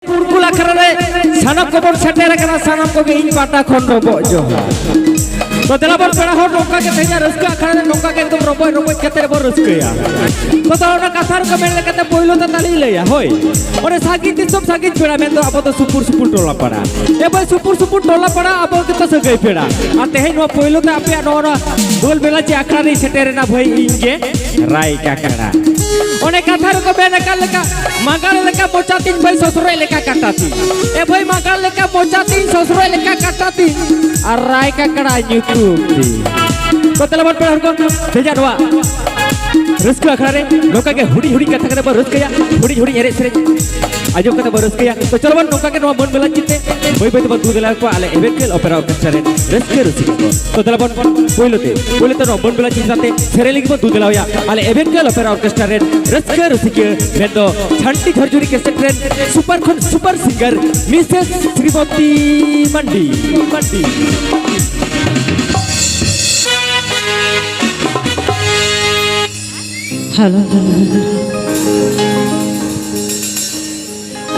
पुरकुल आखरा रे सानम को बोल सेटेर कना सानम को गे इन पाटा खन रोबो जोहा तो देला बोल पेड़ा हो नोका के थैया रस्का आखरा रे नोका के एकदम रोबो रोबो केते बोल रस्कया तो ओना कथार को मेन लेकते पहिलो त ताली लया होय ओरे सागी दिसम सागी पेड़ा में तो अब तो सुपुर सुपुर टोला पड़ा ए भाई सुपुर सुपुर टोला पड़ा अब के तो सगई पेड़ा आ तेहे नो पहिलो त आपे नोरा दोल बेला चे आखरा रे सेटेर ना भाई इंगे राय काकड़ा ओने कथार को मेन का मागाल लेका मोचातीन भाई ससुरे लेका काटाती ए भाई मागाल लेका मोचातीन ससुरे लेका काटाती और राय काकड़ा यूट्यूब दी तो तलबन पेड़ को भेजा दवा रस्का आखड़ा रे नोका के हुडी हुडी कथा करे रस्कया हुडी हुडी एरे सेरे आजो कथा रस्कया तो चलो बन नोका के नो मन बेला चिते भाई भाई तो दूध देला को आले एवेंकल ओपेरा ऑर्केस्ट्रा रे रस्के रसिक तो तलबन पहिले तो नो मन बेला चिताते सेरे लिखबो दूध देला या आले एवेंकल ओपेरा ऑर्केस्ट्रा रे रस्के रसिक मेंदो छंटी झरझुरी के सेक्रेट सुपर सिंगर मिसेस श्रीमती मंडी Halo.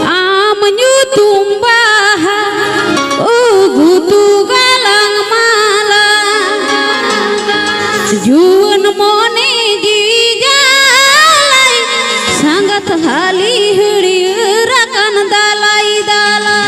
Amanyu tumbah ugutu galang mala Jun mone gijalai sangat hali huri rakan dalai dalai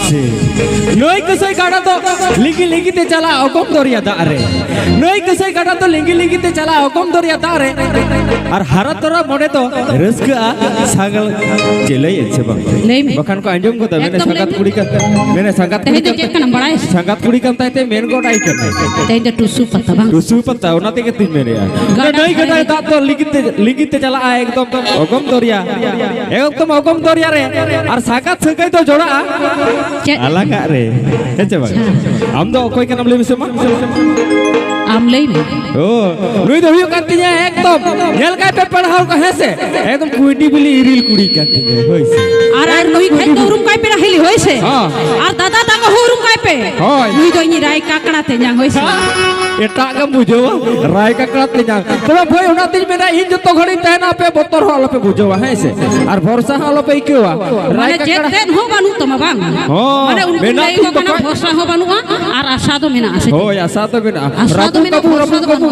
से नई कसई गाड़ा तो लिंगी लिंगी ते चला अगम दरिया दारे नई कसई गाड़ा तो लिंगी लिंगी ते चला अगम दरिया दारे और हरा तोरा मोड़े तो रस्का सागल चलई से बखान को अंजम को मैंने संगत कुड़ी का मैंने संगत कुड़ी का ताते मेन गोड आई करते ते टुसु पत्ता ओनाते के तीन मेरे यार नई गदा दा तो लिंगी ते चला एकदम अगम दरिया एकदम अगम दरिया रे और सागत सगई तो जोड़ा अलग रे हेचे बा हम दो कोई के नाम ले बिसे मा आम ले ओ नुई दो हुयो कातिया एकदम नेल काय पे पढ़ाओ कहे से एकदम कुइडी बिली इरिल कुड़ी कातिया होइसे अरे नुई खाई तो रूम काय पे रहिली होइसे हां और दादा ताको हो रूम काय पे नुई दो नी राय काकड़ा ते जांग होइसे एटा का बुझो राय काकड़ा ते जांग तबे भई ओना तीज में इन जतो घड़ी तहना पे बोतर हल पे बुझो है से और भरोसा हल पे क्यों राय काकड़ा जेते हो बानु तम बांग माने उनको नहीं को कना भरोसा हो बानु और आशा तो मेना आसे हो आशा तो मेना रबुंग कबू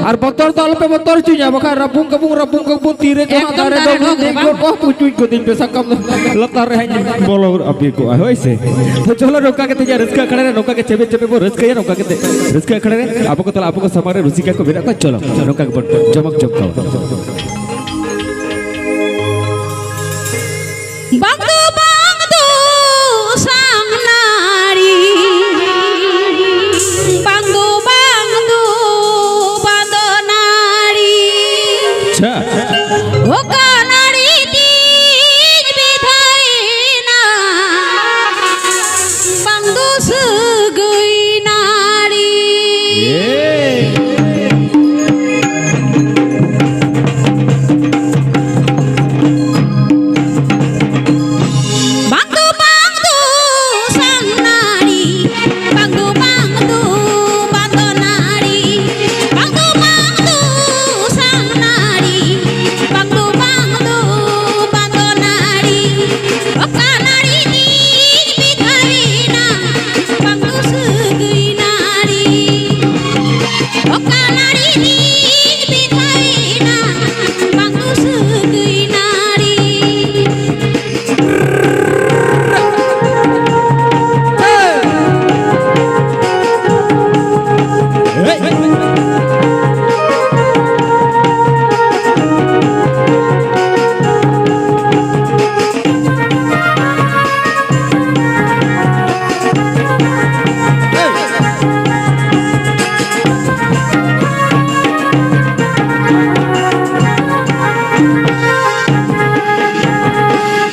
और बोतर तो हल पे बोतर चुया बखा रबुंग कबू तीरे जो दारे दो को पुचुई को दिन पे सकम लता रहे बोलो अभी को है से तो चलो रोका के तेजा रस्का खड़े रोका के चेबे चेबे वो रस्का या रोका के रस्का खड़े आपको तो आपको समारे रुचिका को बिना को चलो रोका के चमक चमकाओ बांगदो बांगदो सांग नारी बांगदो बांगदो बांदो नारी अच्छा ओ कानारी तीज बिधाईना बांगदो सगई नारी बांगदो बांगदो सांग नारी बांगदो बांगदो बांदो नारी बांगदो बांगदो सांग नारी बांगदो बांगदो बांदो नारी ओ कानारी तीज बिधाईना बांगदो सगई नारी ओ कानारी तीज बिधाईना बांगदो सगई नारी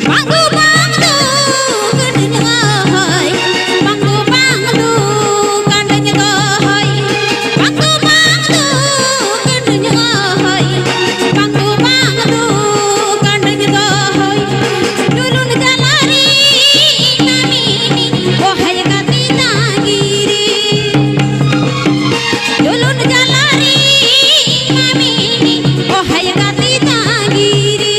बांगदो बांगदो गडnya hoy बांगदो बांगदो कांडnya hoy बांगदो बांगदो गडnya hoy बांगदो बांगदो कांडnya hoy dulun jalari namini oh hay gati nagiri dulun jalari namini oh hay gati nagiri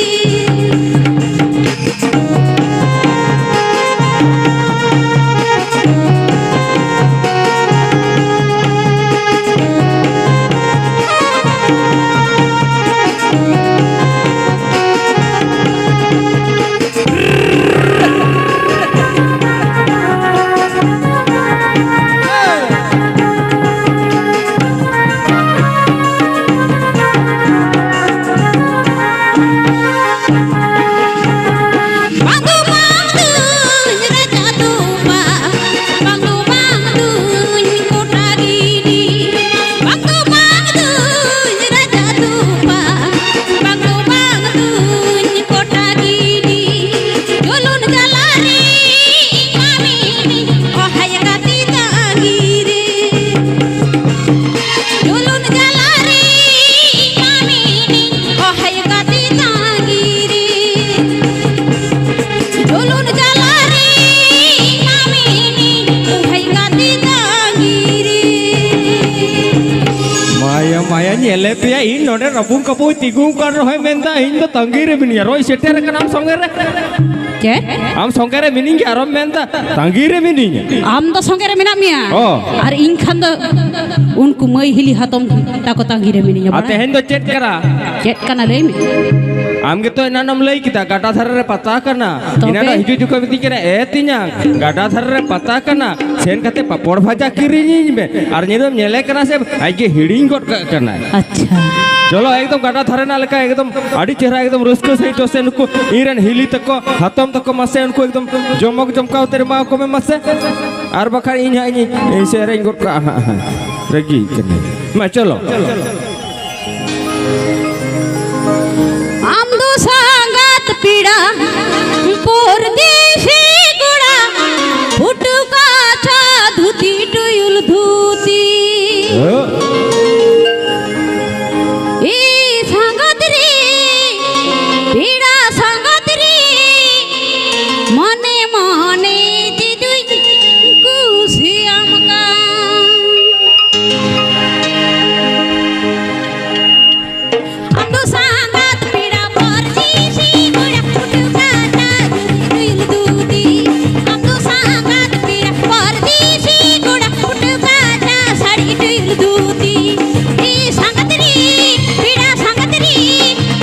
बांगदो बांगदो राजा तुपा बांगदो बांगदो कोटा गिनी बांगदो बांगदो राजा तुपा बांगदो बांगदो कोटा गिनी जोलुन jalari mamini oh hay gati tagire जोलुन jalari mamini oh hay gati tagire जोलुन jalari mamini uhai gati tagiri माया माया नेले पे इन नोडे रबुंग कबू तिगु कर रहे मेंदा इन तो तंगी रे बिनिया रोई सेटेर का नाम संगे रे के हम संगे रे मिनिंग के आरम मेंदा तंगी रे मिनिंग आम दो संगे रे मेना मिया और इन खान दो उनको मई हिली हातम ताको तांगी रे मिनिया आते हैं तो चेट करा चेट कना ले आमगे तो एनानम लई किता गाडा धारे रे पता करना इना दा हिजु जुका बिति केना एतिना गाडा धारे रे पता करना सेन कते पापड़ भाजा किरिनी में आर निदम नेले करना से आइगे हिडिंग गट करना अच्छा चलो एकदम गाडा धारे ना लेका एकदम आडी चेहरा एकदम रस्को सही तो से नुको इरन हिली तको हातम तको मसे उनको एकदम जमक जमकाव तेरे मा को में मसे आर बखा इन सेरेंग गट का रगी कने मा चलो आमदो सांगात पीड़ा परदेशी गुड़ा फुटका चा धुती टुयुल धुती ई सांगात रे पीड़ा सांगात रे मने मने दिदुई कुसी आमका आमदो सांगात पीड़ा परदेशी गुड़ा फुटका चा धुती टुयुल धुती आमदो सांगात पीड़ा परदेशी गुड़ा फुटका चा साड़ी टुयुल धुती ई सांगात रे पीड़ा सांगात रे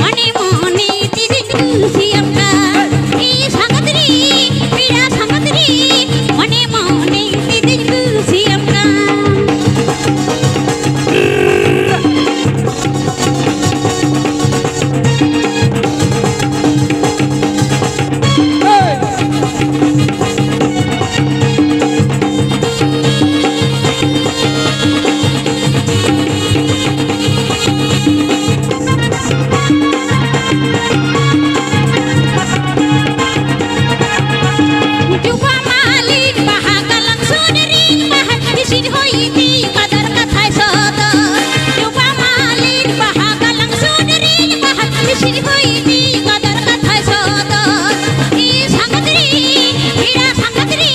मने मने दिदुई कुसी आमका ई सांगात रे पीड़ा सांगात रे मने मने दिदुई कुसी आमका Juba malin bahagalang sunering mahal isin hoiti kadar kathay sada Juba malin bahagalang sunering mahal isin hoiti kadar kathay sada I sangatri pida sangatri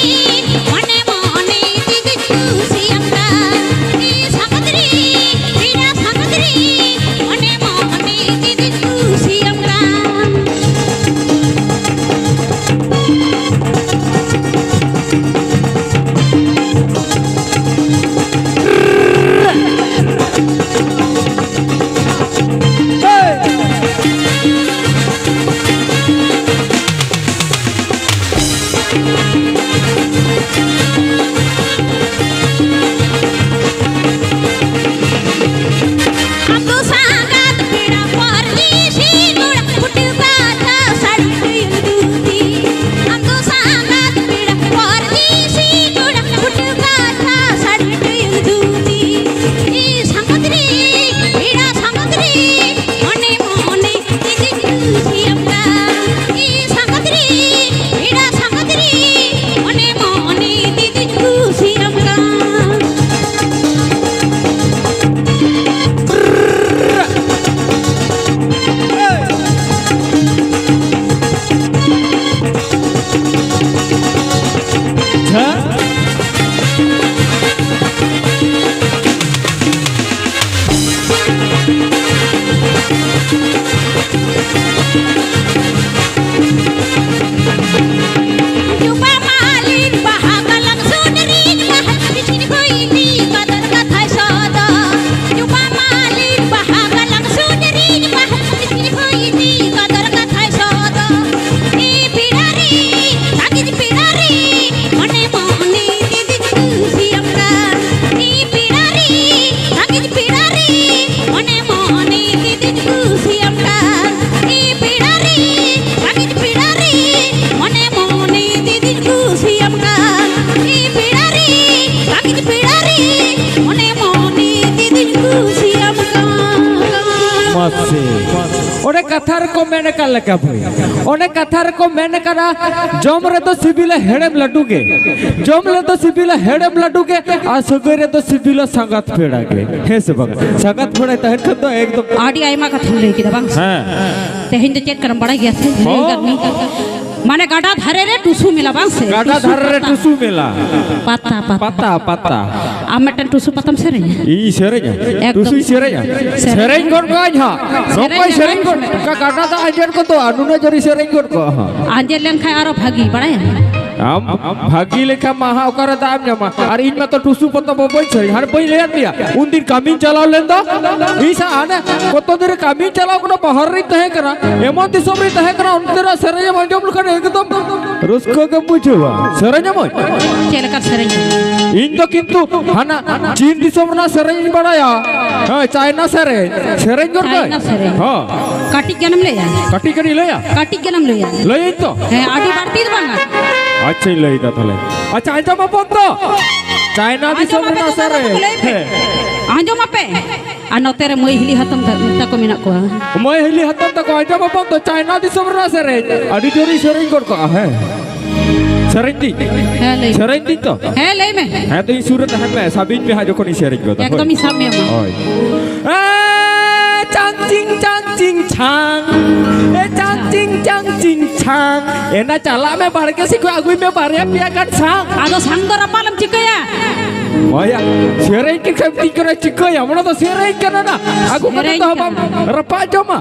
mane mane didi kusi amra I sangatri pida sangatri mane mane didi kusi amra आमदो सांगात पीड़ा परदेशी गुड़ा फुटका चा साड़ी टुयुल धुती आमदो सांगात पीड़ा परदेशी गुड़ा फुटका चा साड़ी टुयुल धुती ई सांगात रे पीड़ा सांगात रे मने मने दिदी कुसी आमका ई सांगात रे पीड़ा सांगात रे मने मने दिदी कुसी आमका Juba malin bahagalang sunering mahal isin hoiti kadar kathay sada Juba malin bahagalang sunering mahal isin hoiti kadar kathay sada I pidari sagid pidari mane mane didi kusi amra I pidari sagid pidari mane mane didi kusi amra I pidari sagid pidari mane mone didi kusi amka I pidari sagid pidari mane mone didi kusi amka मसे ओने कथार को मैंने का लगा भाई ओने कथार को मैंने करा जम रे तो सिबिला हेड़म लड्डू के जम ले तो सिबिला हेड़म लड्डू के आ सगरे तो सिबिला संगत पेड़ा के हे से बग संगत पेड़ा तहन खत तो एकदम आडी आयमा कथा लई किदा बांग हां तेहिन तो चेक करम बड़ा गया से गर्मी माने गाडा धारे रे टुसु मिला बांग से गाडा धारे रे टुसु मिला पत्ता पत्ता पत्ता आमटन टुसु पतम से रे ई सेरेኛ टुसु सेरेኛ सेरेኝ कोन को आजा रोकोय सेरेኝ कोन का गाडा दा आजर को तो अनुना जरी सेरेኝ कोन को आंजेल लेन खाय आरो भागी बड़ा आम भागी लेखा महा ओकरा दाम जमा और इन में तो टुसु पत्ता बबई छै हर बई ले दिया उन दिन कामिन चलाव लेन दो ईसा आने कत दिन कामिन चलाव कोनो बाहर रे तहे करा एमन दिसम रे तहे करा उन तेरा सरे मंजम लखन एकदम रुस्को के पूछवा सरे जमय चेलका सरे इन तो किंतु हाना चीन दिसम ना सरे बड़ाया हां चाइना सरे सरे जोर चाइना सरे। हां काटी जन्म ले या काटी करी लेया काटी जन्म ले या लई तो है आडी बाटी बांगा अच्छा लई दा थले अच्छा आइता बापन तो चाइना दिसम ना सरे आंजो मापे आ नोते रे मई हिली हतम तको मेना को मैं हिली हतम तक आइता बापन तो चाइना दिसम ना सरे आडी जोरी सरे कर को है सरेंदी है ले सरेंदी तो है ले में है तो ई सूरत है में साबिन में हा जोखन ई सरेंग को एकदम ही सामने में ओय चांग चिंग छांग ए चांग चिंग छांग एना चला में बाढ़ के सिको आगुई में बारे पिया काट छांग आदो संग दो रपालम चिकया माया सेरेई के खपती करे चिकया हमना तो सेरेई करना ना आगु में तो हम रपा जमा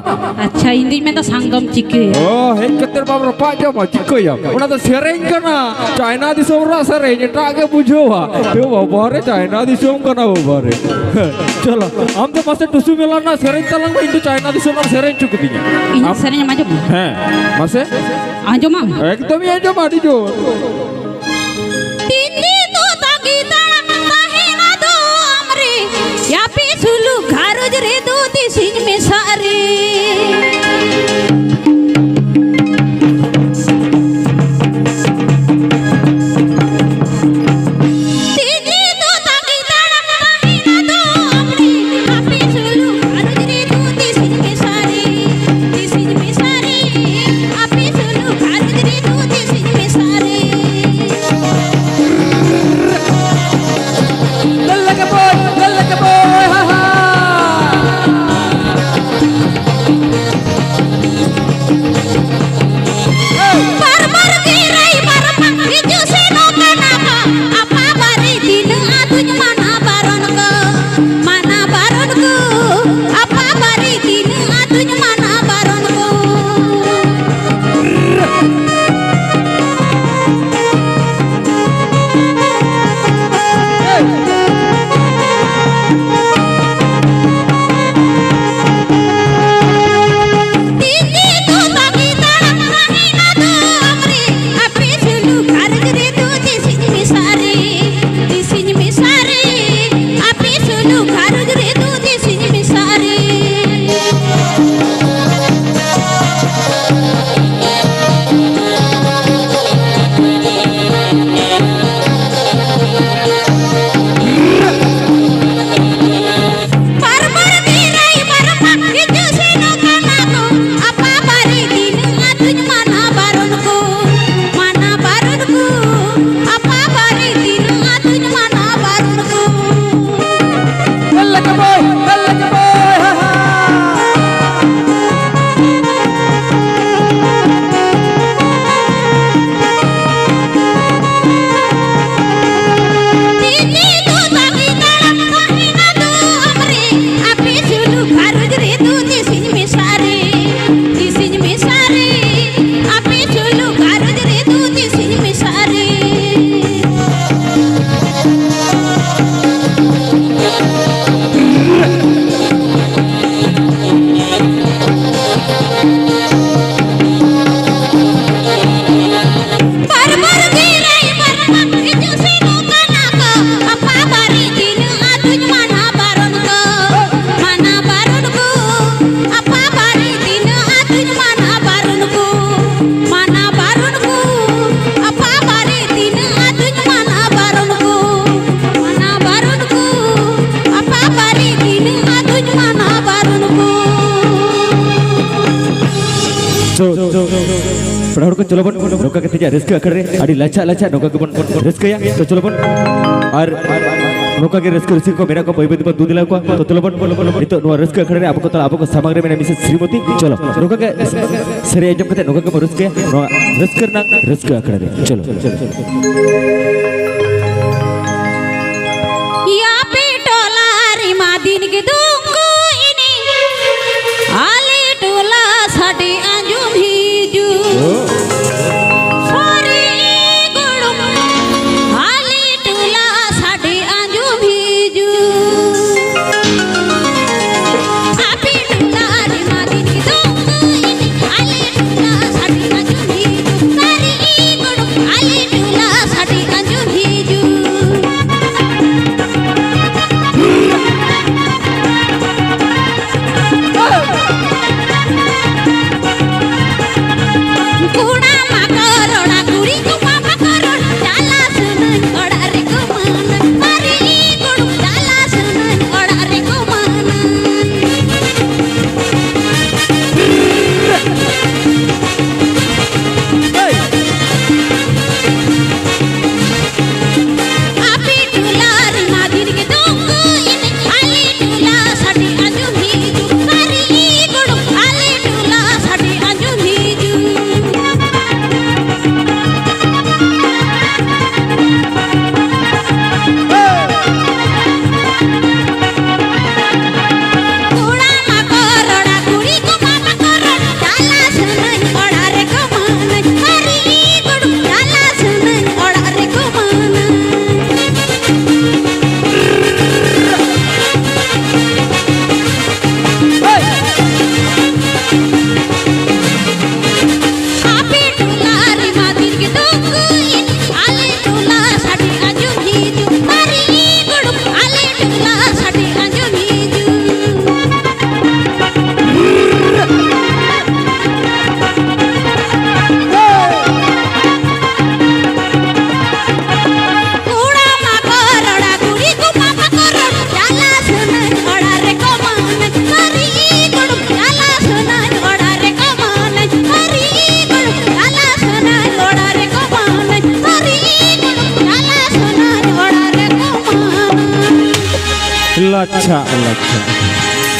अच्छा हिंदी में तो संगम चिके ओ हे कतर बाब रपा जमा चिकया हमना तो सेरेई करना चाइना दिसोम रा सेरेई जेटा आगे बुझोवा तो बारे चाइना दिसोम करना बारे चलो हम तो पासे टुसु मेला ना सेरेई तलंग में इंदु चाइना दिसोम रा सेरेई चुक दिया इन सरे माजो हैं मासे आंजो मा एकदम ही आजो मारी जो तिंदी तो तागी ताळा काहे ना दो हमरे या पे सुलू घारोज रे दो दिसिन में सारे तिंदी तो तागी ताळा काहे ना दो हमरे या पे सुलू घारोज रे दो दिसिन में सारे या पे सुलू घारोज रे दो दिसिन में सारे गल्ला के बोल हा हा Barbar girai barpak hiju seno kanaka apa bari dinu atuny mana baronku apa bari dinu atuny mana baronku Tindi tu tagi tarak rahina tu amri api sulu garaj re tu di sini misari api sulu garaj re tu di sini misari Barbar girai barpak hiju seno kanaka apa bari dinu atuny mana baronku apa bari dinu atuny mana baronku गल्ला के बोल हा हा Tindi tu tagi tarak rahina tu amri api sulu garaj re tu di sini misari api sulu garaj re tu di sini misari Barbar girai barpak hiju seno kanaka apa bari dinu atuny mana baronku apa bari dinu atuny mana baronku apa bari dinu atuny mana baronku apa bari dinu atuny mana baronku पढ़ाड़ को चलो बन नौका के Teja risk कर रहे अड़ी लच्छा नौका के बन रिस्क या तो चलो बन और नौका के रिस्क को मेरा को बैबे पर दूध दिला को तो चलो बन तो नो रिस्क कर रहे आपको सामग्री में मिसेस श्रीमती चलो नौका के सरे जब कहते नौका के रिस्क करना रिस्क कर रहे चलो या पे टोला री मादिन के दूंगू इनी आले टोला साडे आंजू भीजू सारे गुड़ लच्छा लच्छा